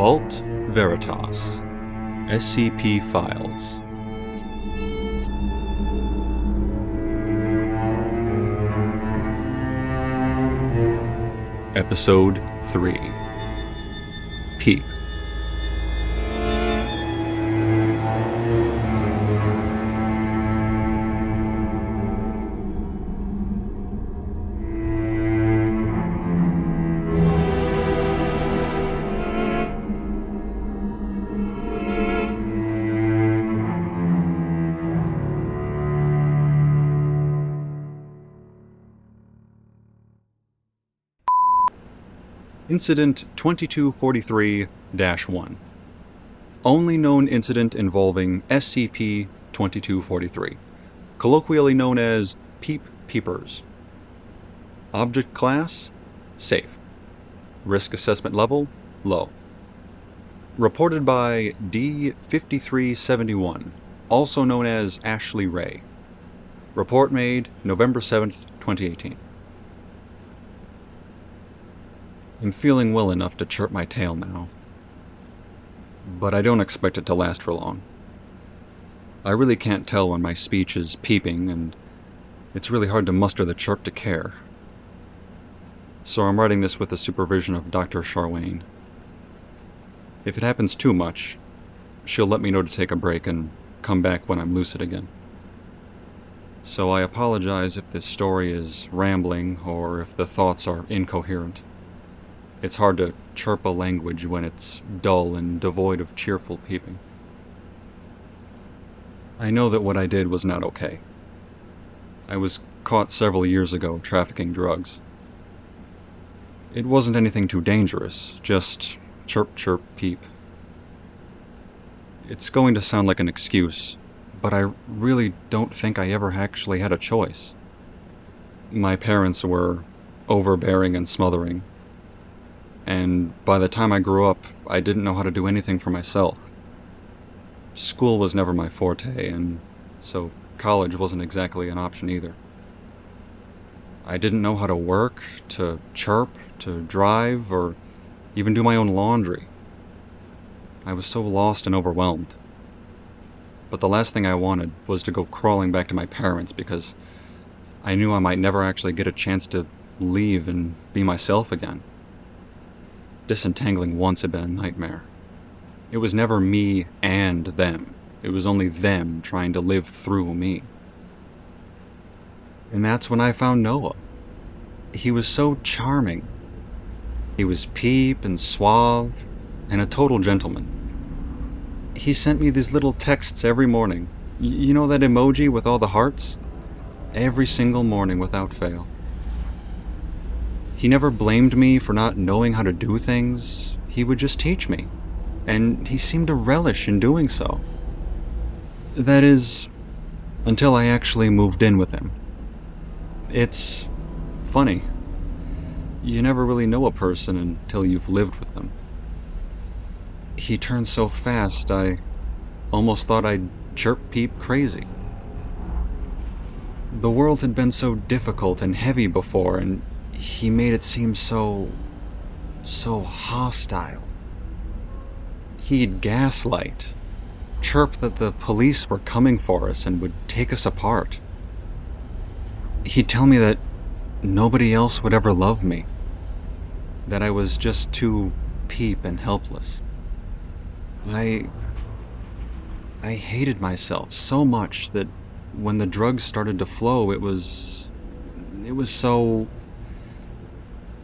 Vault Veritas SCP Files. Episode 3 Peep. Incident 2243-1. Only known incident involving SCP-2243, colloquially known as Peep Peepers. Object class: safe. Risk assessment level: low. Reported by D-5371, also known as Ashley Ray. Report made November 7th, 2018. I'm feeling well enough to chirp my tail now, but I don't expect it to last for long. I really can't tell when my speech is peeping, and it's really hard to muster the chirp to care. So I'm writing this with the supervision of Dr. Charwain. If it happens too much, she'll let me know to take a break and come back when I'm lucid again. So I apologize if this story is rambling or if the thoughts are incoherent. It's hard to chirp a language when it's dull and devoid of cheerful peeping. I know that what I did was not okay. I was caught several years ago trafficking drugs. It wasn't anything too dangerous, just chirp chirp peep. It's going to sound like an excuse, but I really don't think I ever actually had a choice. My parents were overbearing and smothering. And by the time I grew up, I didn't know how to do anything for myself. School was never my forte, and so college wasn't exactly an option either. I didn't know how to work, to chirp, to drive, or even do my own laundry. I was so lost and overwhelmed. But the last thing I wanted was to go crawling back to my parents because I knew I might never actually get a chance to leave and be myself again. Disentangling once had been a nightmare. It was never me and them. It was only them trying to live through me. And that's when I found Noah. He was so charming. He was Peep and suave, and a total gentleman. He sent me these little texts every morning. You know that emoji with all the hearts? Every single morning without fail. He never blamed me for not knowing how to do things. He would just teach me, and he seemed to relish in doing so. That is, until I actually moved in with him. It's funny. You never really know a person until you've lived with them. He turned so fast, I almost thought I'd chirp peep crazy. The world had been so difficult and heavy before, and he made it seem so hostile. He'd gaslight, chirp that the police were coming for us and would take us apart. He'd tell me that nobody else would ever love me, that I was just too peep and helpless. I hated myself so much that when the drugs started to flow, it was so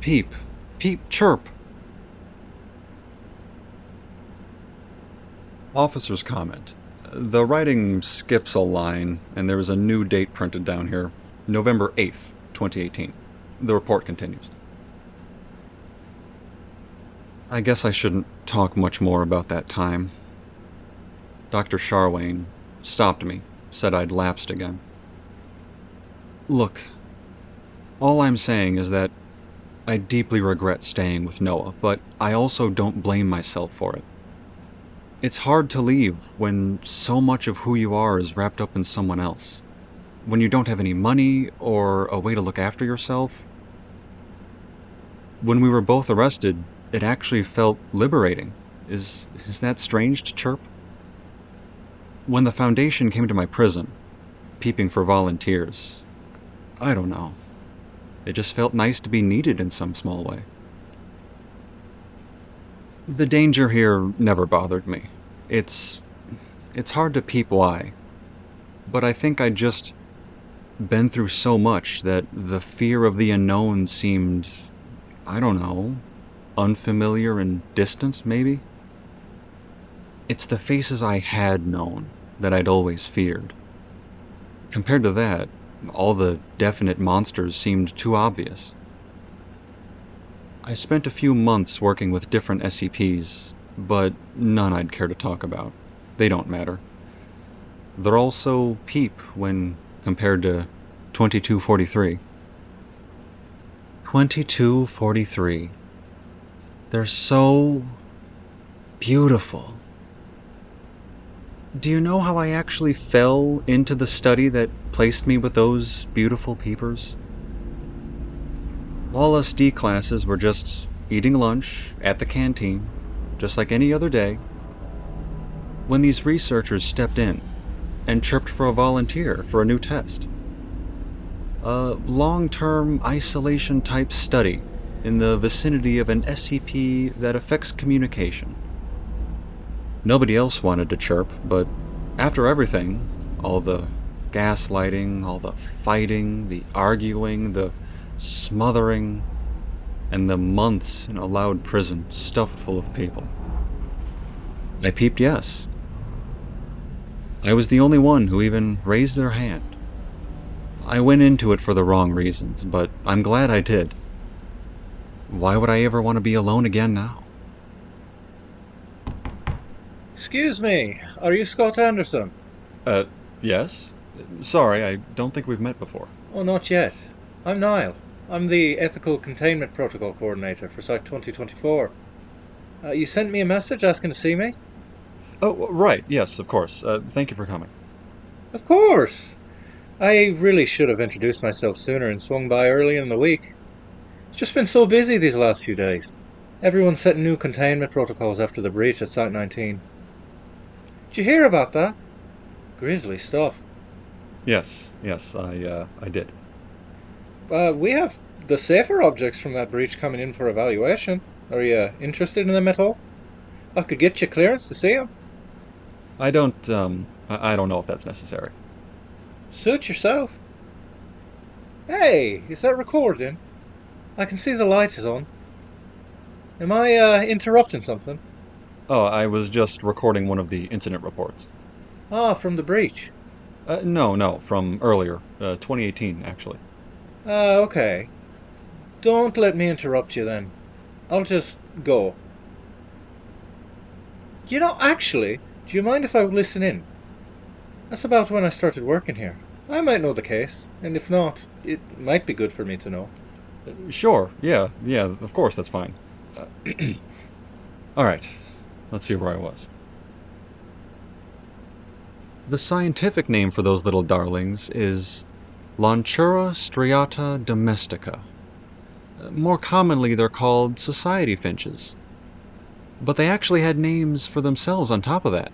peep, peep, chirp. Officer's comment. The writing skips a line, and there is a new date printed down here, November 8th, 2018. The report continues. I guess I shouldn't talk much more about that time. Dr. Charwain stopped me, said I'd lapsed again. Look, all I'm saying is that I deeply regret staying with Noah, but I also don't blame myself for it. It's hard to leave when so much of who you are is wrapped up in someone else. When you don't have any money or a way to look after yourself. When we were both arrested, it actually felt liberating. Is that strange to chirp? When the Foundation came to my prison, peeping for volunteers, I don't know. It just felt nice to be needed in some small way. The danger here never bothered me. It's hard to peep why, but I think I'd just been through so much that the fear of the unknown seemed, I don't know, unfamiliar and distant, maybe? It's the faces I had known that I'd always feared. Compared to that, all the definite monsters seemed too obvious. I spent a few months working with different SCPs, but none I'd care to talk about. They don't matter. They're all so peep when compared to 2243. 2243. They're so beautiful. Do you know how I actually fell into the study that placed me with those beautiful peepers? All us D classes were just eating lunch at the canteen, just like any other day, when these researchers stepped in and chirped for a volunteer for a new test. A long-term isolation-type study in the vicinity of an SCP that affects communication. Nobody else wanted to chirp, but after everything, all the gaslighting, all the fighting, the arguing, the smothering, and the months in a loud prison stuffed full of people, I peeped yes. I was the only one who even raised their hand. I went into it for the wrong reasons, but I'm glad I did. Why would I ever want to be alone again now? Excuse me, are you Scott Anderson? Yes? Sorry, I don't think we've met before. Oh, not yet. I'm Niall. I'm the Ethical Containment Protocol Coordinator for Site 2024. You sent me a message asking to see me? Oh, right, yes, of course. Thank you for coming. Of course! I really should have introduced myself sooner and swung by early in the week. It's just been so busy these last few days. Everyone's setting new containment protocols after the breach at Site 19. Did you hear about that? Grisly stuff. Yes, I did. We have the safer objects from that breach coming in for evaluation. Are you interested in them at all? I could get you clearance to see them. I don't know if that's necessary. Suit yourself. Hey, is that recording? I can see the light is on. Am I interrupting something? Oh, I was just recording one of the incident reports. Ah, from the breach. No, from earlier, 2018, actually. Ah, okay. Don't let me interrupt you then. I'll just go. Actually, do you mind if I listen in? That's about when I started working here. I might know the case, and if not, it might be good for me to know. Sure, yeah, of course, that's fine. Alright, let's see where I was. The scientific name for those little darlings is Lonchura striata domestica. More commonly, they're called society finches. But they actually had names for themselves on top of that.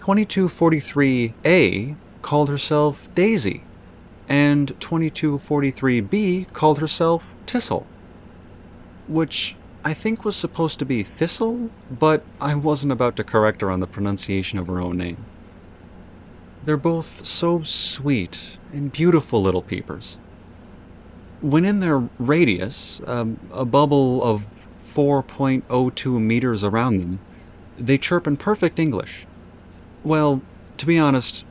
2243A called herself Daisy, and 2243B called herself Thistle, which I think was supposed to be Thistle, but I wasn't about to correct her on the pronunciation of her own name. They're both so sweet and beautiful little peepers. When in their radius, a bubble of 4.02 meters around them, they chirp in perfect English. Well, to be honest,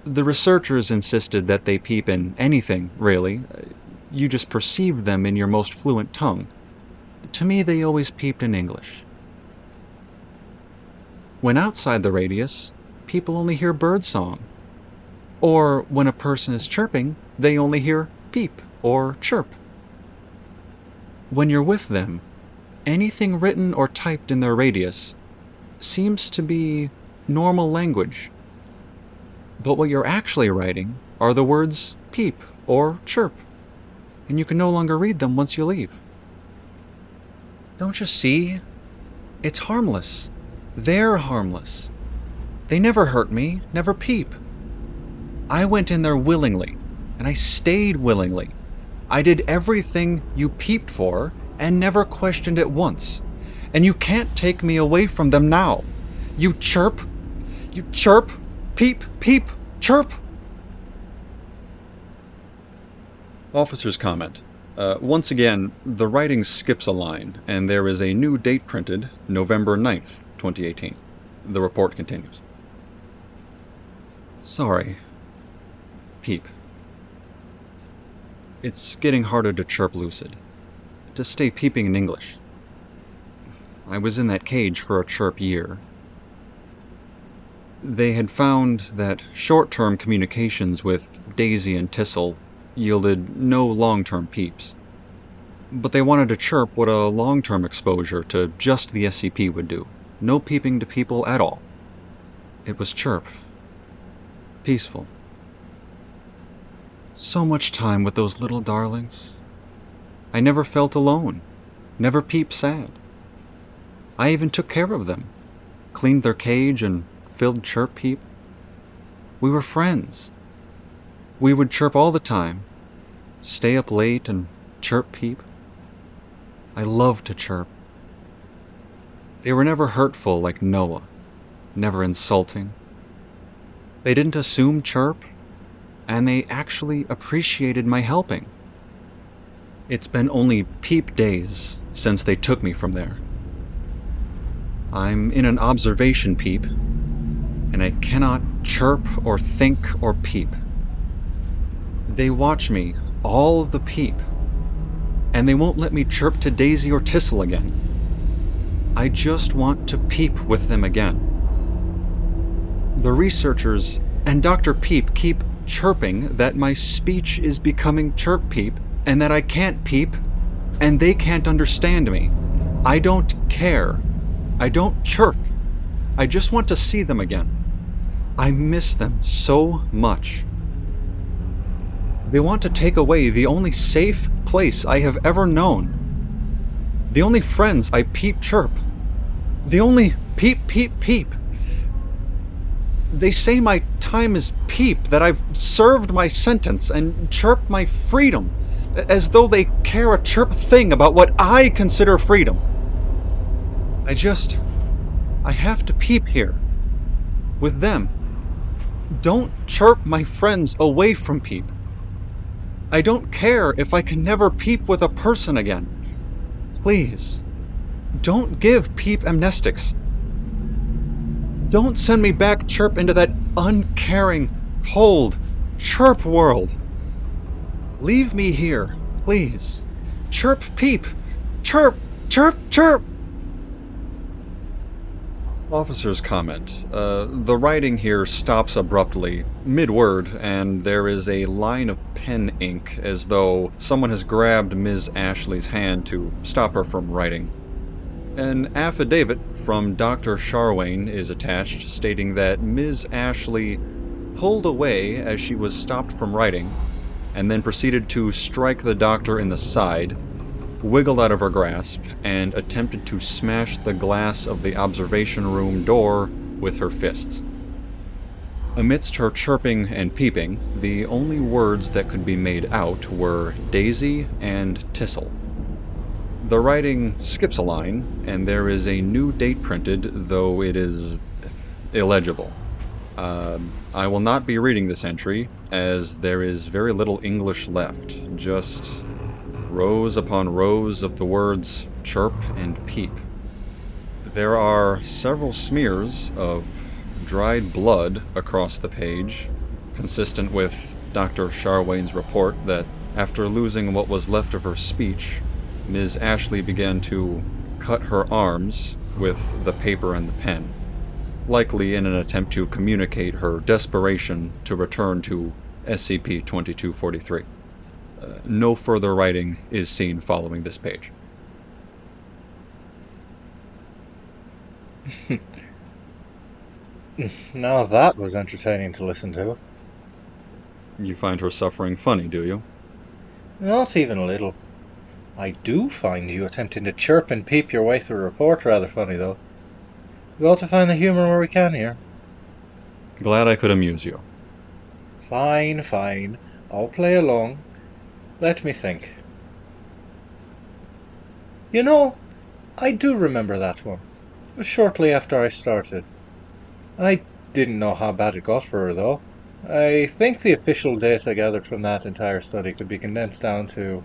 the researchers insisted that they peep in anything, really. You just perceive them in your most fluent tongue. To me, they always peeped in English. When outside the radius, people only hear birdsong. Or when a person is chirping, they only hear peep or chirp. When you're with them, anything written or typed in their radius seems to be normal language. But what you're actually writing are the words peep or chirp, and you can no longer read them once you leave. Don't you see? It's harmless. They're harmless. They never hurt me, never Peep. I went in there willingly, and I stayed willingly. I did everything you peeped for, and never questioned it once. And you can't take me away from them now. You chirp, peep, peep, chirp. Officer's comment. Once again, the writing skips a line, and there is a new date printed, November 9th, 2018. The report continues. Sorry. Peep. It's getting harder to chirp lucid, to stay peeping in English. I was in that cage for a chirp year. They had found that short-term communications with Daisy and Tissel yielded no long-term peeps. But they wanted to chirp what a long-term exposure to just the SCP would do. No peeping to people at all. It was chirp. Peaceful. So much time with those little darlings. I never felt alone. Never peeped sad. I even took care of them. Cleaned their cage and filled Chirp Peep. We were friends. We would chirp all the time. Stay up late and chirp Peep. I loved to chirp. They were never hurtful like Noah. Never insulting. They didn't assume chirp, and they actually appreciated my helping. It's been only Peep days since they took me from there. I'm in an observation Peep, and I cannot chirp or think or peep. They watch me all the Peep, and they won't let me chirp to Daisy or Tissel again. I just want to peep with them again. The researchers and Dr. Peep keep chirping that my speech is becoming Chirp Peep and that I can't peep and they can't understand me. I don't care. I don't chirp. I just want to see them again. I miss them so much. They want to take away the only safe place I have ever known. The only friends I peep chirp. The only peep peep peep. They say my time is peep, that I've served my sentence and chirped my freedom, as though they care a chirp thing about what I consider freedom. I have to peep here. With them. Don't chirp my friends away from Peep. I don't care if I can never peep with a person again. Please, don't give Peep amnestics. Don't send me back chirp into that uncaring, cold, chirp world. Leave me here, please. Chirp Peep. Chirp, chirp, chirp. Officer's comment. The writing here stops abruptly, mid-word, and there is a line of pen ink as though someone has grabbed Ms. Ashley's hand to stop her from writing. An affidavit from Dr. Charwain is attached stating that Ms. Ashley pulled away as she was stopped from writing, and then proceeded to strike the doctor in the side, wiggled out of her grasp, and attempted to smash the glass of the observation room door with her fists. Amidst her chirping and peeping, the only words that could be made out were Daisy and Tissel. The writing skips a line, and there is a new date printed, though it is illegible. I will not be reading this entry, as there is very little English left, just rows upon rows of the words chirp and peep. There are several smears of dried blood across the page, consistent with Dr. Charwain's report that after losing what was left of her speech, Ms. Ashley began to cut her arms with the paper and the pen, likely in an attempt to communicate her desperation to return to SCP-2243. No further writing is seen following this page. Now that was entertaining to listen to. You find her suffering funny, do you? Not even a little. I do find you attempting to chirp and peep your way through a report rather funny, though. We ought to find the humour where we can here. Glad I could amuse you. Fine, fine. I'll play along. Let me think. You know, I do remember that one. It was shortly after I started. I didn't know how bad it got for her, though. I think the official data gathered from that entire study could be condensed down to,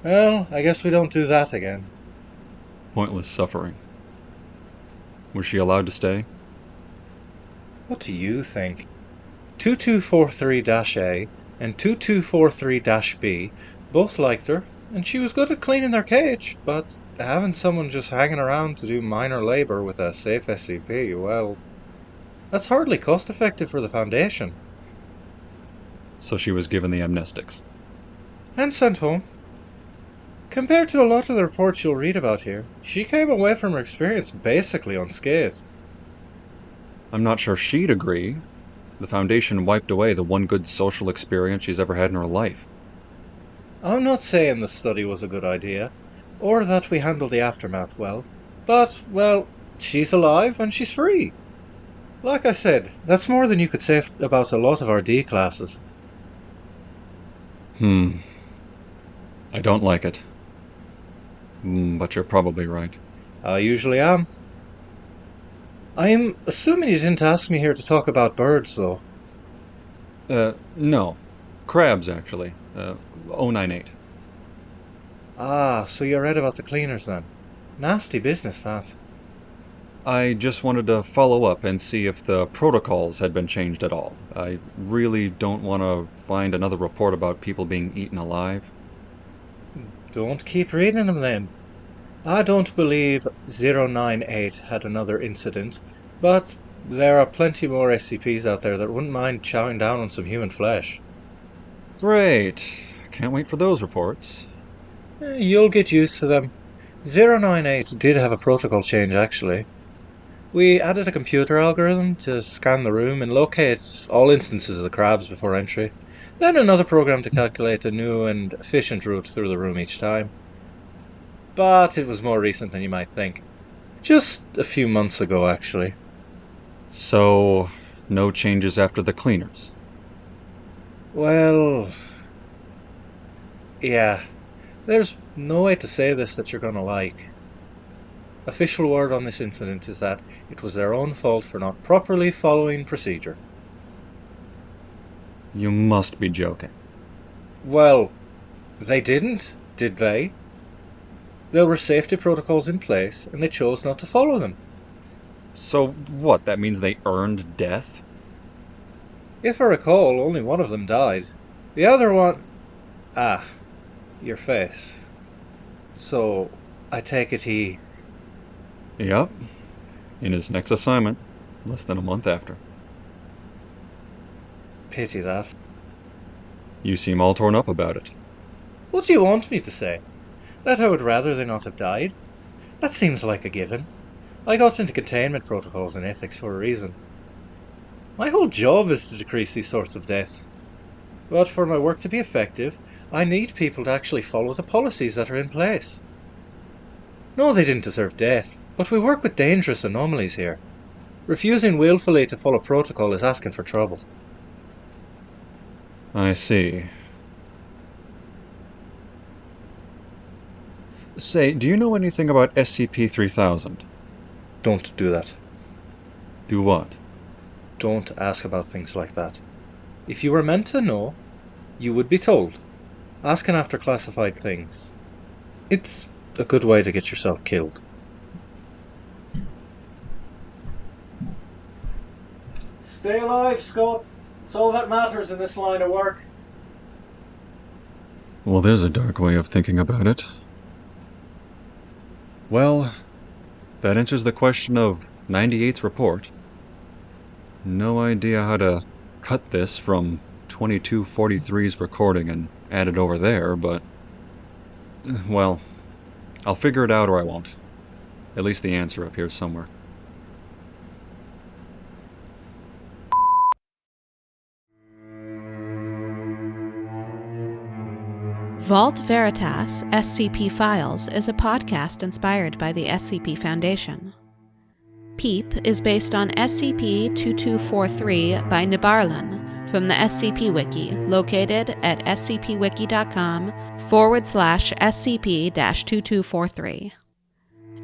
well, I guess we don't do that again. Pointless suffering. Was she allowed to stay? What do you think? 2243-A and 2243-B both liked her, and she was good at cleaning their cage, but having someone just hanging around to do minor labour with a safe SCP, well, that's hardly cost effective for the Foundation. So she was given the amnestics. And sent home. Compared to a lot of the reports you'll read about here, she came away from her experience basically unscathed. I'm not sure she'd agree. The Foundation wiped away the one good social experience she's ever had in her life. I'm not saying the study was a good idea, or that we handled the aftermath well, but, well, she's alive and she's free. Like I said, that's more than you could say about a lot of our D classes. I don't like it. But you're probably right. I usually am. I'm assuming you didn't ask me here to talk about birds, though. No. Crabs, actually. 098. Ah, so you read about the cleaners then. Nasty business, that. I just wanted to follow up and see if the protocols had been changed at all. I really don't want to find another report about people being eaten alive. Don't keep reading them then. I don't believe 098 had another incident, but there are plenty more SCPs out there that wouldn't mind chowing down on some human flesh. Great. Can't wait for those reports. You'll get used to them. 098 did have a protocol change, actually. We added a computer algorithm to scan the room and locate all instances of the crabs before entry, then another program to calculate a new and efficient route through the room each time. But it was more recent than you might think. Just a few months ago, actually. So, no changes after the cleaners. Well, yeah. There's no way to say this that you're gonna like. Official word on this incident is that it was their own fault for not properly following procedure. You must be joking. Well, they didn't, did they? There were safety protocols in place, and they chose not to follow them. So, what? That means they earned death? If I recall, only one of them died. The other one... Ah, your face. So, I take it he... Yep. In his next assignment, less than a month after. Pity that. You seem all torn up about it. What do you want me to say? That I would rather they not have died? That seems like a given. I got into containment protocols and ethics for a reason. My whole job is to decrease these sorts of deaths. But for my work to be effective, I need people to actually follow the policies that are in place. No, they didn't deserve death, but we work with dangerous anomalies here. Refusing willfully to follow protocol is asking for trouble. I see. Say, do you know anything about SCP-3000? Don't do that. Do what? Don't ask about things like that. If you were meant to know, you would be told. Asking after classified things. It's a good way to get yourself killed. Stay alive, Scott. It's all that matters in this line of work. Well, there's a dark way of thinking about it. Well, that answers the question of 98's report. No idea how to cut this from 2243's recording and add it over there, but... well, I'll figure it out or I won't. At least the answer up here somewhere. Vault Veritas SCP Files is a podcast inspired by the SCP Foundation. Peep is based on SCP-2243 by Nibarlan from the SCP Wiki, located at scpwiki.com/SCP-2243.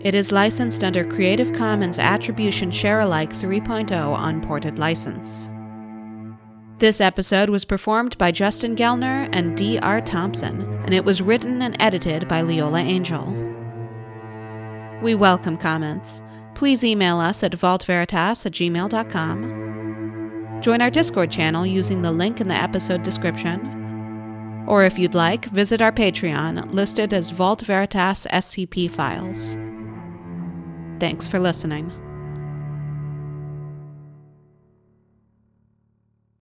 It is licensed under Creative Commons Attribution Share-alike 3.0 unported license. This episode was performed by Justin Gellner and D.R. Thompson, and it was written and edited by Leola Angel. We welcome comments. Please email us at vaultveritas@gmail.com. Join our Discord channel using the link in the episode description. Or if you'd like, visit our Patreon, listed as Vault Veritas SCP Files. Thanks for listening.